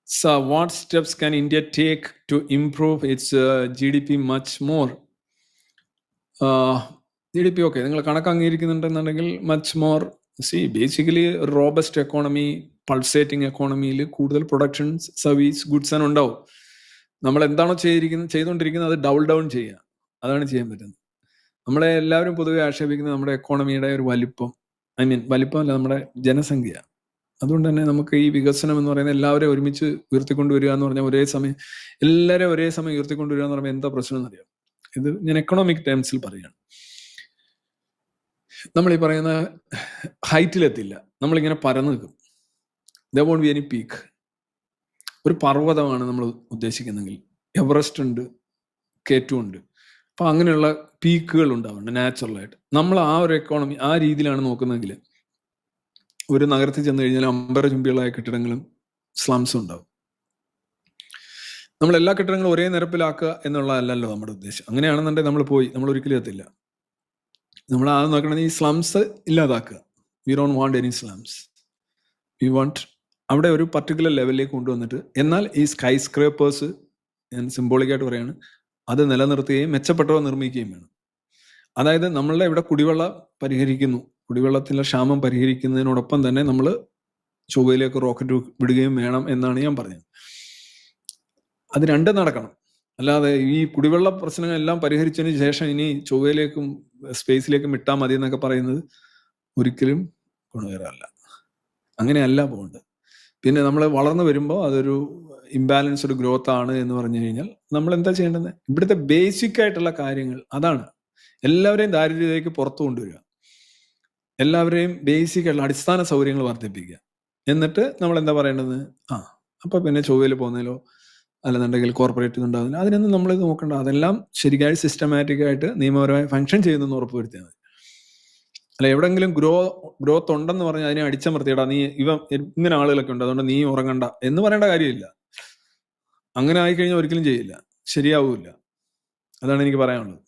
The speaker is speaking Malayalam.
So, what steps can India take to improve its GDP much more? GDP, okay, നിങ്ങൾ കണക്ക് അംഗീകരിക്കുന്നുണ്ടെന്നുണ്ടെങ്കിൽ much more basically robust economy, pulsating എക്കോണമിയിൽ കൂടുതൽ പ്രൊഡക്ഷൻ, സർവീസ്, ഗുഡ്സ് ആണ് ഉണ്ടാവും. നമ്മൾ എന്താണോ ചെയ്തുകൊണ്ടിരിക്കുന്നത് അത് ഡബിൾ ഡൗൺ ചെയ്യുക, അതാണ് ചെയ്യാൻ പറ്റുന്നത്. നമ്മളെ എല്ലാവരും പൊതുവെ ആക്ഷേപിക്കുന്നത് നമ്മുടെ എക്കോണമിയുടെ ഒരു വലിപ്പം, വലിപ്പമല്ല, നമ്മുടെ ജനസംഖ്യ. അതുകൊണ്ട് തന്നെ നമുക്ക് ഈ വികസനം എന്ന് പറയുന്നത് എല്ലാവരെയും ഒരുമിച്ച് ഉയർത്തിക്കൊണ്ടുവരിക എന്ന് പറഞ്ഞാൽ എല്ലാവരെയും ഒരേ സമയം ഉയർത്തിക്കൊണ്ടുവരിക എന്ന് പറയുമ്പോൾ എന്താ പ്രശ്നം എന്നറിയാം. ഇത് ഞാൻ എക്കണോമിക് ടേംസിൽ പറയുകയാണ്. നമ്മൾ ഈ പറയുന്ന ഹൈറ്റിലെത്തില്ല, നമ്മളിങ്ങനെ പരന്നു നിൽക്കും. There won't be any peak. ഒരു പർവ്വതമാണ് നമ്മൾ ഉദ്ദേശിക്കുന്നെങ്കിൽ എവറസ്റ്റ് ഉണ്ട്, K2 ഉണ്ട്. അപ്പൊ അങ്ങനെയുള്ള പീക്കുകൾ ഉണ്ടാവുന്നുണ്ട് നാച്ചുറലായിട്ട്. നമ്മൾ ആ ഒരു എക്കോണമി ആ രീതിയിലാണ് നോക്കുന്നതെങ്കിൽ ഒരു നഗരത്തിൽ ചെന്ന് കഴിഞ്ഞാൽ അമ്പരചുംബികളായ കെട്ടിടങ്ങളും സ്ലംസും ഉണ്ടാവും. നമ്മൾ എല്ലാ കെട്ടിടങ്ങളും ഒരേ നിരപ്പിലാക്കുക എന്നുള്ളതല്ലല്ലോ നമ്മുടെ ഉദ്ദേശം. അങ്ങനെയാണെന്നുണ്ടെങ്കിൽ നമ്മൾ ഒരിക്കലും എത്തില്ല. നമ്മൾ ആ നോക്കണമെങ്കിൽ ഈ സ്ലംസ് ഇല്ലാതാക്കുക. We don't want any slums. We want അവിടെ ഒരു പർട്ടിക്കുലർ ലെവലിലേക്ക് കൊണ്ടുവന്നിട്ട്, എന്നാൽ ഈ സ്കൈ സ്ക്രേപ്പേഴ്സ്, ഞാൻ സിംബോളിക്കായിട്ട് പറയാണ്, അത് നിലനിർത്തുകയും മെച്ചപ്പെട്ടവ നിർമ്മിക്കുകയും വേണം. അതായത് നമ്മളുടെ ഇവിടെ കുടിവെള്ളത്തിലെ ക്ഷാമം പരിഹരിക്കുന്നതിനോടൊപ്പം തന്നെ നമ്മൾ ചൊവ്വയിലേക്ക് റോക്കറ്റ് വിടുകയും വേണം എന്നാണ് ഞാൻ പറഞ്ഞത്. അത് രണ്ടും നടക്കണം. അല്ലാതെ ഈ കുടിവെള്ള പ്രശ്നങ്ങളെല്ലാം പരിഹരിച്ചതിന് ശേഷം ഇനി ചൊവ്വയിലേക്കും സ്പേസിലേക്കും വിട്ടാൽ മതി എന്നൊക്കെ പറയുന്നത് ഒരിക്കലും ഗുണകരമല്ല. അങ്ങനെയല്ല പോകേണ്ടത്. പിന്നെ നമ്മൾ വളർന്നു വരുമ്പോൾ അതൊരു ഇംബാലൻസ്ഡ് ഗ്രോത്ത് ആണ് എന്ന് പറഞ്ഞു കഴിഞ്ഞാൽ നമ്മൾ എന്താ ചെയ്യേണ്ടത്? ഇവിടുത്തെ ബേസിക് ആയിട്ടുള്ള കാര്യങ്ങൾ അതാണ്. എല്ലാവരെയും ദാരിദ്ര്യത്തിലേക്ക് പുറത്തു കൊണ്ടുവരിക, എല്ലാവരെയും ബേസിക് ആയിട്ടുള്ള അടിസ്ഥാന സൗകര്യങ്ങൾ വർദ്ധിപ്പിക്കുക. എന്നിട്ട് നമ്മൾ എന്താ പറയേണ്ടത്? അപ്പൊ പിന്നെ ചൊവ്വയിൽ പോകുന്നതിലോ അല്ലെന്നുണ്ടെങ്കിൽ കോർപ്പറേറ്റ് ഉണ്ടാകുന്നില്ല, അതിനൊന്നും നമ്മൾ നോക്കണ്ട. അതെല്ലാം ശരിയായി സിസ്റ്റമാറ്റിക് ആയിട്ട് നിയമപരമായി ഫങ്ഷൻ ചെയ്യുന്നെന്ന് ഉറപ്പുവരുത്തിയാൽ മതി. അല്ല, എവിടെങ്കിലും ഗ്രോത്ത് ഉണ്ടെന്ന് പറഞ്ഞാൽ അതിനെ അടിച്ചമർത്തിയിടാ, ഇങ്ങനെ ആളുകളൊക്കെ ഉണ്ട് അതുകൊണ്ട് നീ ഉറങ്ങണ്ട എന്ന് പറയേണ്ട കാര്യമില്ല. അങ്ങനെ ആയിക്കഴിഞ്ഞാൽ ഒരിക്കലും ചെയ്യില്ല, ശരിയാവൂല. അതാണ് എനിക്ക് പറയാനുള്ളത്.